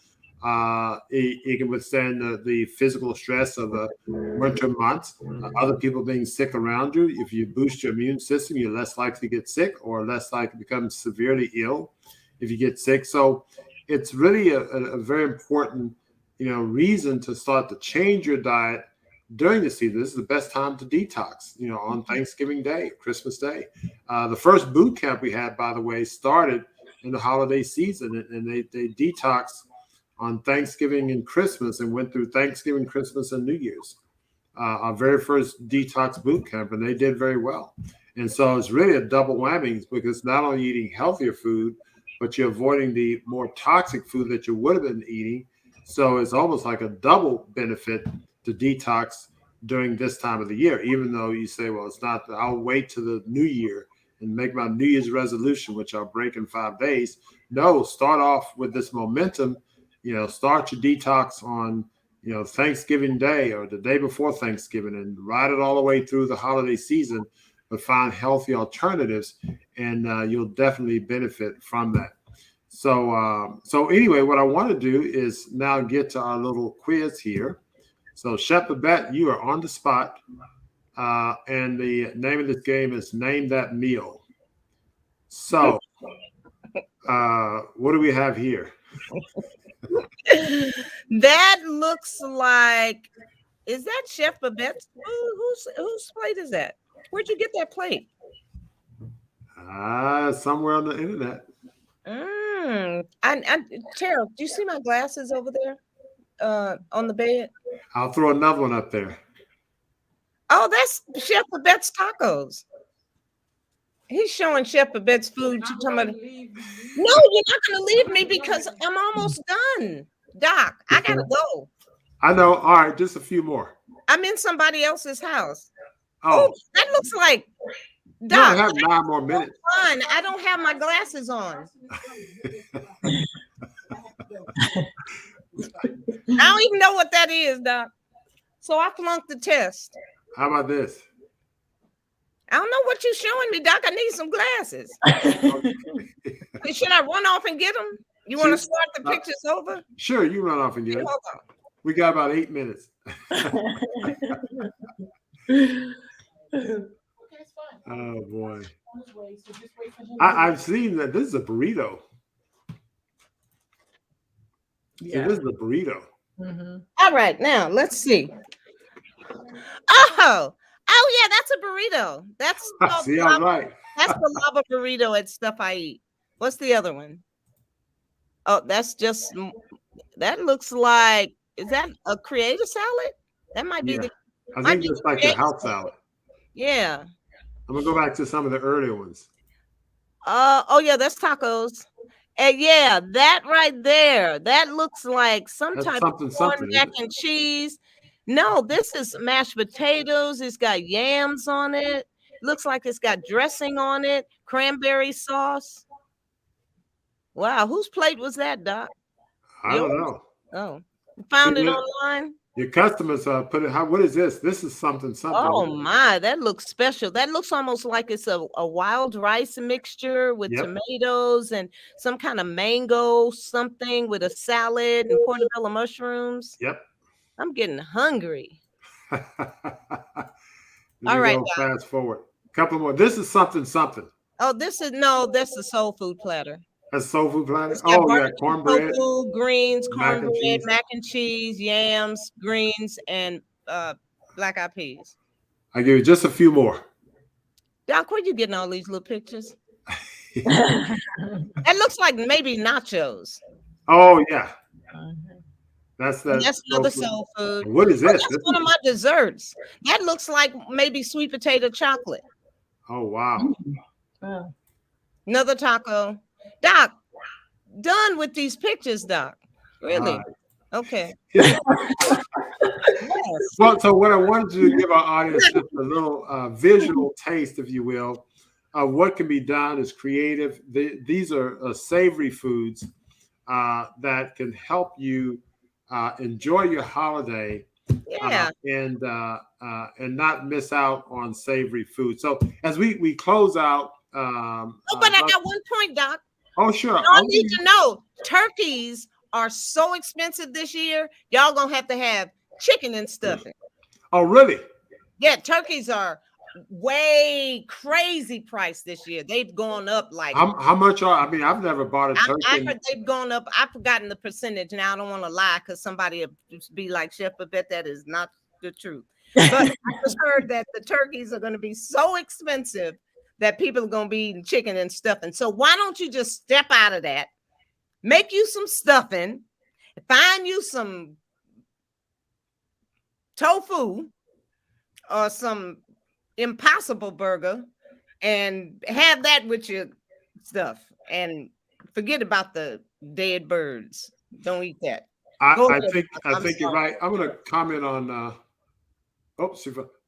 It can withstand the physical stress of the winter months, other people being sick around you. If you boost your immune system, you're less likely to get sick or less likely to become severely ill if you get sick. So it's really a very important reason to start to change your diet during the season. This is the best time to detox, on Thanksgiving Day, Christmas Day. The first boot camp we had, by the way, started in the holiday season, and they detoxed on Thanksgiving and Christmas and went through Thanksgiving, Christmas, and New Year's. Our very first detox boot camp, and they did very well. And so it's really a double whammy, because not only eating healthier food, but you're avoiding the more toxic food that you would have been eating. So it's almost like a double benefit to detox during this time of the year, even though you say, well, it's not, I'll wait to the new year and make my New Year's resolution, which I'll break in 5 days. No, start off with this momentum, start your detox on, Thanksgiving Day or the day before Thanksgiving, and ride it all the way through the holiday season, but find healthy alternatives, and you'll definitely benefit from that. So anyway, what I want to do is now get to our little quiz here. So Chef Babette, you are on the spot, and the name of this game is Name That Meal. So what do we have here? That looks like, is that Chef Babette's food? Whose plate is that? Where'd you get that plate? Somewhere on the internet. Tara, do you see my glasses over there on the bed? I'll throw another one up there. Oh, that's Chef Babette's tacos. He's showing Chef Babette's food. You talking about? No, you're not going to leave me because I'm almost done, Doc. I got to go. I know. All right, just a few more. I'm in somebody else's house. Oh, that looks like Doc. Doc. I have 9 more minutes. Fun. I don't have my glasses on. I don't even know what that is, Doc. So I flunked the test. How about this? I don't know what you're showing me, Doc. I need some glasses. Should I run off and get them? You want to start the pictures over? Sure, you run off and get them. We got about 8 minutes. Oh boy! I've seen that. This is a burrito. Yeah, so this is a burrito. Mm-hmm. All right, now let's see. Oh yeah, that's a burrito. That's see, I'm right. That's the lava burrito at Stuff I Eat. What's the other one? Oh, that looks like, is that a creator salad? That might be I think it's like a house salad. Yeah. I'm gonna go back to some of the earlier ones. Oh yeah, that's tacos. And yeah, that right there, that looks like some type of corn mac and cheese. No, this is mashed potatoes. It's got yams on it. Looks like it's got dressing on it, cranberry sauce. Wow, whose plate was that, Doc? I don't know. Oh, you found it online? Your customers put it. What is this? This is something. Oh my, that looks special. That looks almost like it's a wild rice mixture with tomatoes and some kind of mango something with a salad and portobello mushrooms. Yep. I'm getting hungry. All right. Fast forward. A couple more. This is something. Oh, that's a soul food platter. A soul food platter? Oh, yeah, cornbread. Tofu, greens, cornbread, mac and cheese, yams, greens, and black eyed peas. I give you just a few more. Doc, where you getting all these little pictures? That looks like maybe nachos. Oh, yeah. That's another soul food. What is this? That's one of my desserts. That looks like maybe sweet potato chocolate. Oh, wow. Another taco. Doc, done with these pictures, Doc. Really? Okay. Well, so what I wanted to give our audience just a little visual taste, if you will, of what can be done is creative. These are savory foods that can help you enjoy your holiday and not miss out on savory food. So as we close out. But I got one point, Doc. Oh, sure. I need to know, turkeys are so expensive this year. Y'all gonna have to have chicken and stuffing. Oh, really? Yeah, turkeys are way crazy price this year. They've gone up like How much are? I mean, I've never bought a turkey. I heard they've gone up. I've forgotten the percentage now. I don't want to lie because somebody will just be like, Chef Babette, that is not the truth. But I just heard that the turkeys are going to be so expensive that people are going to be eating chicken and stuffing. So why don't you just step out of that, make you some stuffing, find you some tofu or some Impossible Burger and have that with your stuff and forget about the dead birds. Don't eat that. I think you're right. I'm going to comment on.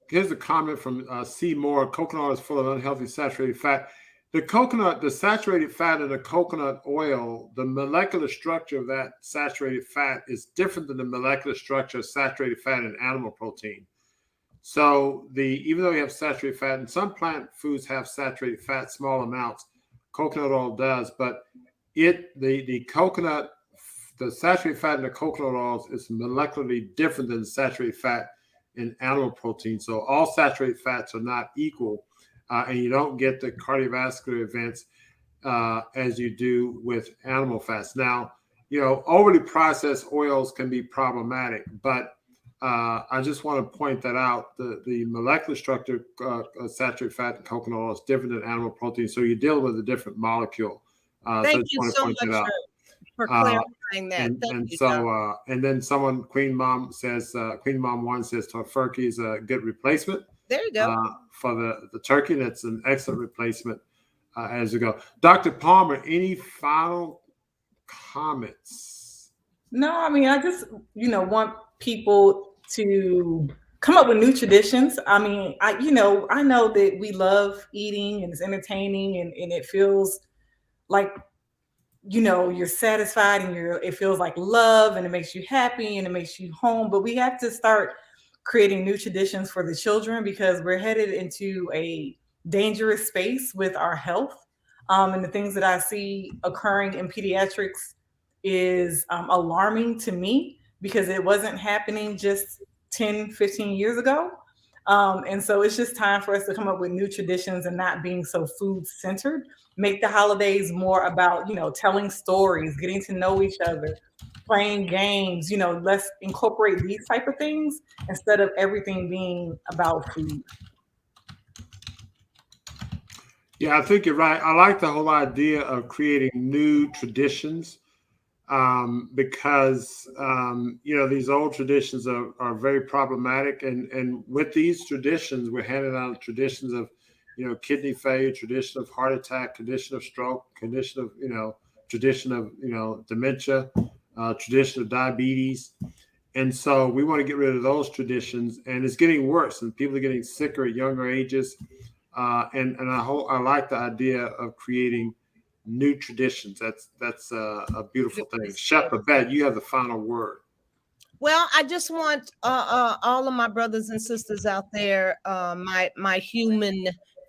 Here's a comment from C. Moore. Coconut oil is full of unhealthy saturated fat. The saturated fat in the coconut oil, the molecular structure of that saturated fat is different than the molecular structure of saturated fat in animal protein. So even though you have saturated fat, and some plant foods have saturated fat, small amounts, coconut oil does, but the saturated fat in the coconut oils is molecularly different than the saturated fat in animal protein. So all saturated fats are not equal, and you don't get the cardiovascular events as you do with animal fats. Now, overly processed oils can be problematic, but I just want to point that out. The molecular structure of saturated fat in coconut oil is different than animal protein, so you deal with a different molecule. Thank you so much for clarifying that. And then someone, Queen Mom 1 says turkey is a good replacement. There you go. For the turkey, that's an excellent replacement as you go. Dr. Palmer, any final comments? No, I mean, I just, want people to come up with new traditions. I mean, I know that we love eating and it's entertaining and it feels like, you're satisfied and it feels like love and it makes you happy and it makes you home. But we have to start creating new traditions for the children because we're headed into a dangerous space with our health. And the things that I see occurring in pediatrics is alarming to me because it wasn't happening just 10, 15 years ago. And so it's just time for us to come up with new traditions and not being so food centered. Make the holidays more about, telling stories, getting to know each other, playing games, let's incorporate these type of things instead of everything being about food. Yeah, I think you're right. I like the whole idea of creating new traditions because, these old traditions are very problematic. And with these traditions, we're handing out traditions of, kidney failure, tradition of heart attack, tradition of stroke, tradition of dementia, tradition of diabetes. And so we want to get rid of those traditions, and it's getting worse and people are getting sicker at younger ages. And I like the idea of creating new traditions. That's a beautiful thing. Chef Babette, you have the final word. Well, I just want all of my brothers and sisters out there, my human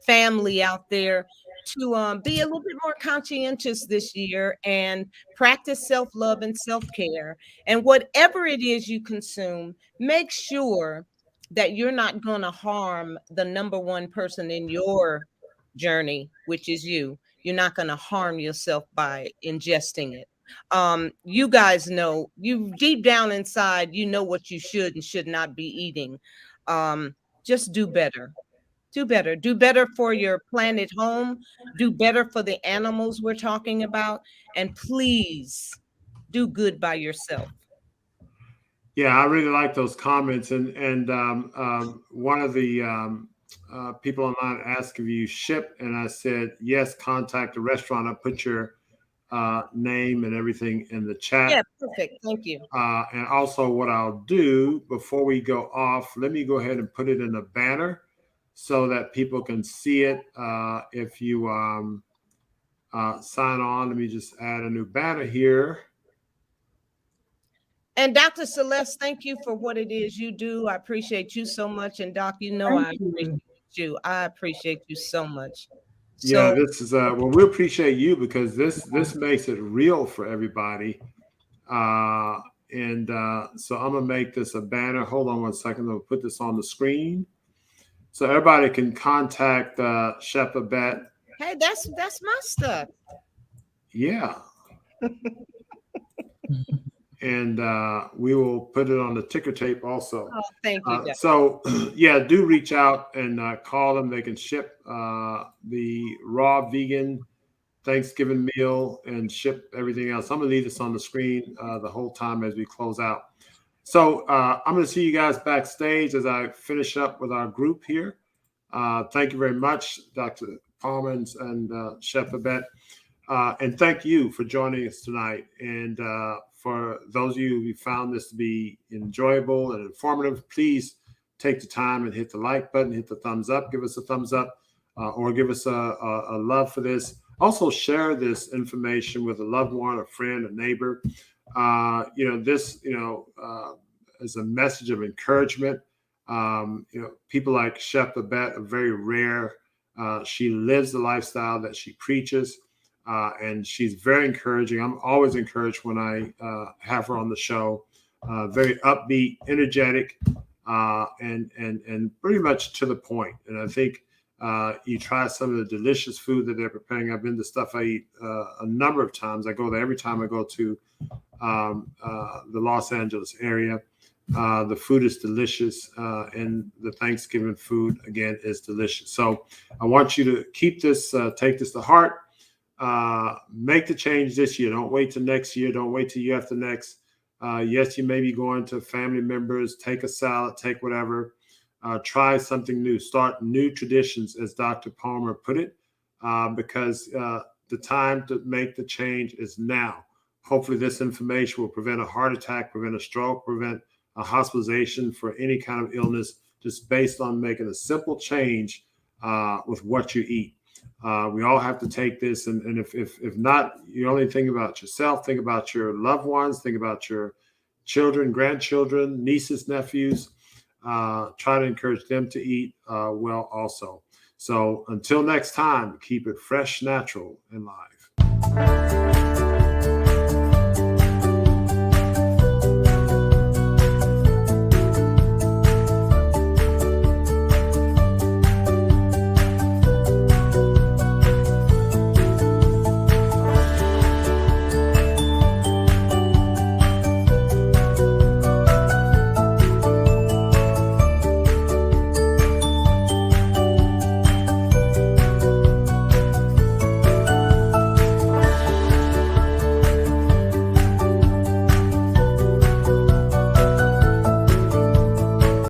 family out there, to be a little bit more conscientious this year and practice self-love and self-care. And whatever it is you consume, make sure that you're not going to harm the number one person in your journey, which is you. You're not going to harm yourself by ingesting it. You guys know, you deep down inside, you know what you should and should not be eating. Just do better. Do better. Do better for your planet home. Do better for the animals we're talking about. And please do good by yourself. Yeah, I really like those comments. And one of the people online asked if you ship, and I said, yes, contact the restaurant. I put your name and everything in the chat. Yeah, perfect. Thank you. And also what I'll do before we go off, let me go ahead and put it in a banner so that people can see it. If you sign on, let me just add a new banner here. And Dr. Celeste, thank you for what it is you do. I appreciate you so much. And Doc, I appreciate you. I appreciate you so much. Yeah, this is we appreciate you because this makes it real for everybody. So I'm gonna make this a banner. Hold on one second. I'll put this on the screen. So everybody can contact Chef Babette. Hey, that's my stuff. Yeah. And we will put it on the ticker tape also. Oh, thank you. Jeff. So, yeah, do reach out and call them. They can ship the raw vegan Thanksgiving meal and ship everything else. I'm going to leave this on the screen the whole time as we close out. So I'm going to see you guys backstage as I finish up with our group here. Thank you very much, Dr. Palmer and Chef Babette. And thank you for joining us tonight. And for those of you who found this to be enjoyable and informative, please take the time and hit the like button, hit the thumbs up, give us a thumbs up, or give us a love for this. Also share this information with a loved one, a friend, a neighbor. This is a message of encouragement. People like Chef Babette are very rare. She lives the lifestyle that she preaches. And she's very encouraging. I'm always encouraged when I have her on the show. Very upbeat, energetic, and pretty much to the point. And I think you try some of the delicious food that they're preparing. I've been to Stuff I Eat a number of times. I go there every time I go to the Los Angeles area. The food is delicious, and the Thanksgiving food, again, is delicious. So I want you to keep this, take this to heart. Make the change this year. Don't wait till next year. Don't wait till year after next. Yes, you may be going to family members. Take a salad. Take whatever. Try something new. Start new traditions, as Dr. Palmer put it, because the time to make the change is now. Hopefully, this information will prevent a heart attack, prevent a stroke, prevent a hospitalization for any kind of illness, just based on making a simple change with what you eat. We all have to take this, and if not, you only think about yourself, think about your loved ones, think about your children, grandchildren, nieces, nephews. Try to encourage them to eat well also. So until next time, keep it fresh, natural, and live.